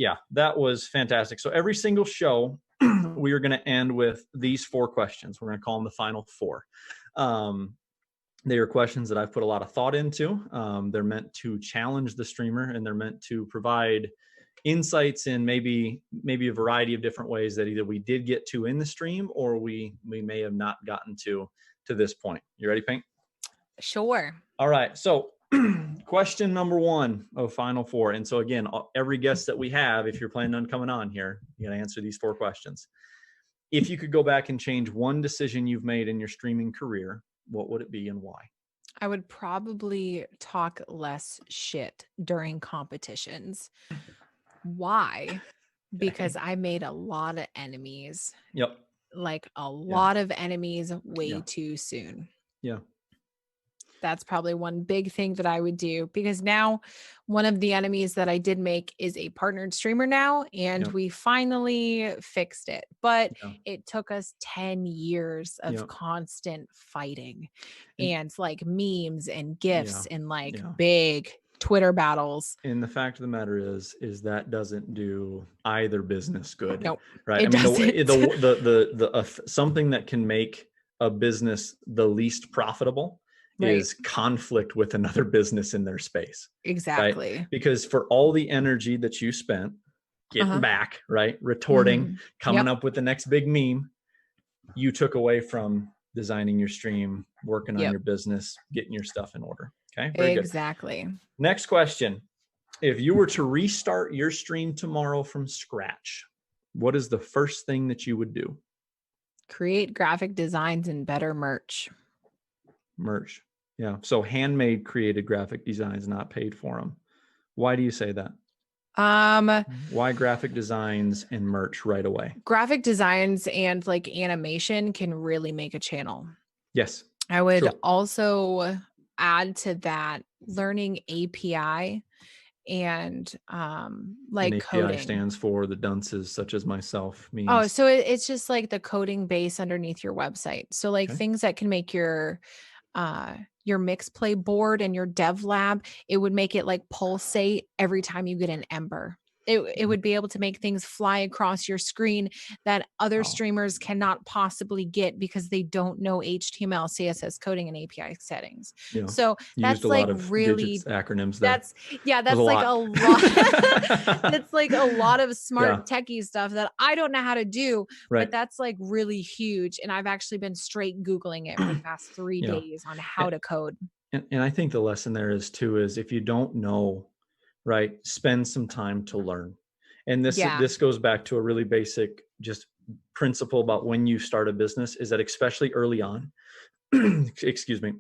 Yeah, that was fantastic. So every single show, we are going to end with these 4 questions. We're going to call them the final 4. They are questions that I've put a lot of thought into. They're meant to challenge the streamer, and they're meant to provide insights in maybe a variety of different ways that either we did get to in the stream or we may have not gotten to this point. You ready, Pink? Sure. All right. So question number 1 of final 4. And so again, every guest that we have, if you're planning on coming on here, you got to answer these 4 questions. If you could go back and change one decision you've made in your streaming career, what would it be and why? I would probably talk less shit during competitions. Why? Because I made a lot of enemies. Yep. Like a lot of enemies way Yeah. too soon. Yeah. That's probably one big thing that I would do, because now one of the enemies that I did make is a partnered streamer now, and Yep. we finally fixed it. But Yeah. it took us 10 years of Yep. constant fighting And- and like memes and GIFs Yeah. and like Yeah. big Twitter battles. And the fact of the matter is that doesn't do either business good. Nope. Right. It doesn't. The something that can make a business the least profitable Right. is conflict with another business in their space. Exactly. Right? Because for all the energy that you spent getting back, right, retorting, coming up with the next big meme, you took away from designing your stream, working on your business, getting your stuff in order. Okay. Very Exactly. good. Next question. If you were to restart your stream tomorrow from scratch, what is the first thing that you would do? Create graphic designs and better merch. Merch. Yeah. So handmade created graphic designs, not paid for them. Why do you say that? Why graphic designs and merch right away? Graphic designs and like animation can really make a channel. Yes. I would also add to that learning API and like and API coding. stands for the dunces such as myself means. Oh, so it's just like the coding base underneath your website. So like things that can make your Mixplay board and your dev lab, it would make it like pulsate every time you get an ember. It would be able to make things fly across your screen that other streamers cannot possibly get because they don't know HTML, CSS coding, and API settings. Yeah. So that's like really acronyms. That's like a lot. That's like a lot of smart techie stuff that I don't know how to do, but that's like really huge. And I've actually been straight Googling it for the past 3 days on how to code. And I think the lesson there is if you don't know, right, spend some time to learn. And this goes back to a really basic just principle about when you start a business, is that especially early on,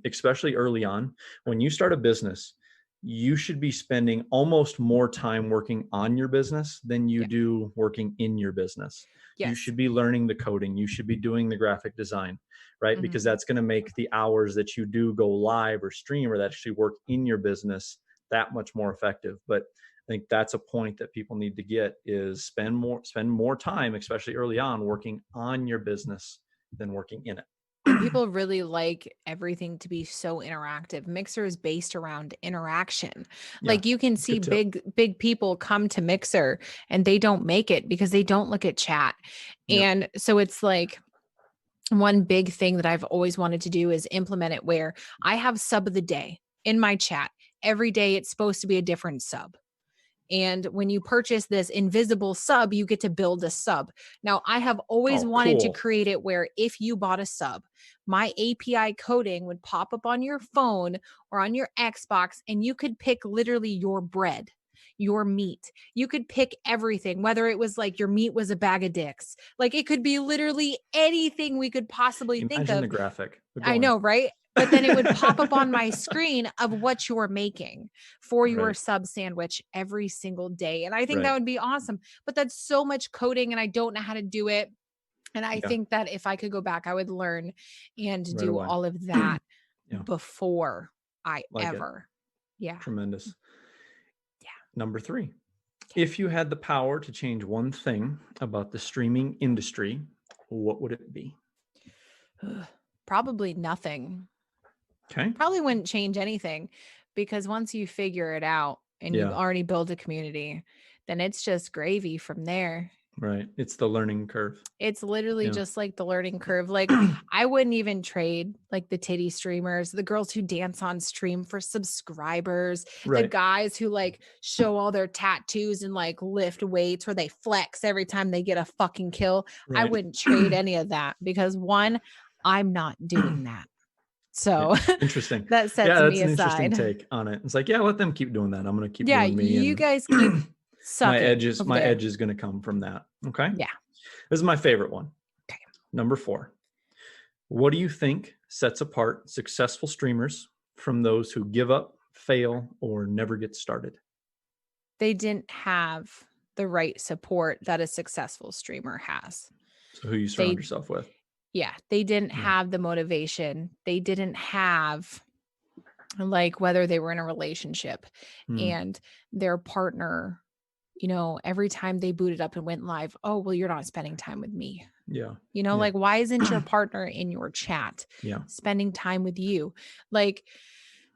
especially early on, when you start a business, you should be spending almost more time working on your business than you do working in your business. You should be learning the coding. You should be doing the graphic design, right? Because that's going to make the hours that you do go live or stream or that actually work in your business that much more effective. But I think that's a point that people need to get, is spend more time, especially early on, working on your business than working in it. People really like everything to be so interactive. Mixer is based around interaction. Like you can see big people come to Mixer and they don't make it because they don't look at chat. And so it's like, one big thing that I've always wanted to do is implement it where I have sub of the day in my chat. Every day it's supposed to be a different sub. And when you purchase this invisible sub, you get to build a sub. Now, I have always wanted to create it where if you bought a sub, my API coding would pop up on your phone or on your Xbox, and you could pick literally your bread, your meat. You could pick everything, whether it was like your meat was a bag of dicks. Like it could be literally anything we could possibly think of. Imagine the graphic. I know, right? But then it would pop up on my screen of what you're making for your sub sandwich every single day. And I think that would be awesome. But that's so much coding and I don't know how to do it. And I think that if I could go back, I would learn and do all of that before I ever. Yeah. Tremendous. Yeah. Number 3. If you had the power to change one thing about the streaming industry, what would it be? Probably nothing. Okay. Probably wouldn't change anything, because once you figure it out and you've already built a community, then it's just gravy from there. Right. It's the learning curve. It's literally Yeah. just like the learning curve. Like I wouldn't even trade like the titty streamers, the girls who dance on stream for subscribers, the Right. guys who like show all their tattoos and like lift weights or they flex every time they get a fucking kill. I Right. wouldn't trade any of that because one, I'm not doing that. So Interesting. that sets Yeah, that's me an interesting aside. take on it. It's like, yeah, let them keep doing that. I'm going to keep Yeah, doing me. you And guys keep sucking over my there. edge is going to come from that. Okay. Yeah. This is my favorite one. Okay. Number 4. What do you think sets apart successful streamers from those who give up, fail, or never get started? They didn't have the right support that a successful streamer has. So who you surround yourself with? Yeah, they didn't have the motivation. They didn't have like whether they were in a relationship and their partner, you know, every time they booted up and went live, oh, well, you're not spending time with me. Yeah. You know, like why isn't your partner in your chat spending time with you? Like,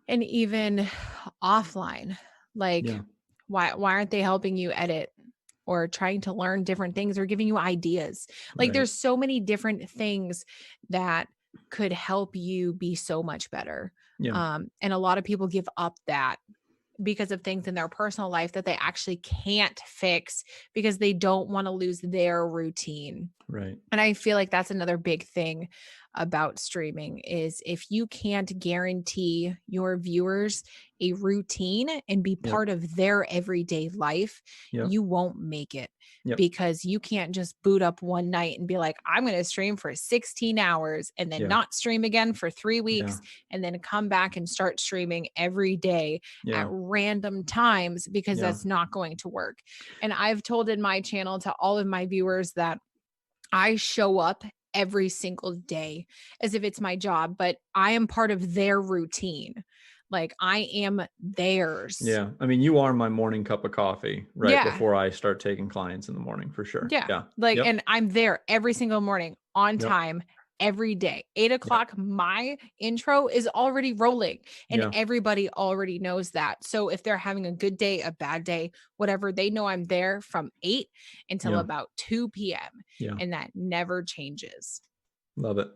and even offline, like why aren't they helping you edit or trying to learn different things or giving you ideas? Like there's so many different things that could help you be so much better. And a lot of people give up that because of things in their personal life that they actually can't fix because they don't want to lose their routine. Right. And I feel like that's another big thing about streaming is if you can't guarantee your viewers a routine and be part of their everyday life, you won't make it because you can't just boot up one night and be like, I'm going to stream for 16 hours and then not stream again for 3 weeks and then come back and start streaming every day at random times because that's not going to work. And I've told in my channel to all of my viewers that I show up every single day as if it's my job, but I am part of their routine. Like I am theirs. Yeah. I mean, you are my morning cup of coffee before I start taking clients in the morning for sure. Yeah. Like, and I'm there every single morning on time, every day. 8:00, my intro is already rolling and everybody already knows that. So if they're having a good day, a bad day, whatever, they know I'm there from 8 until about 2 p.m. And that never changes. Love it.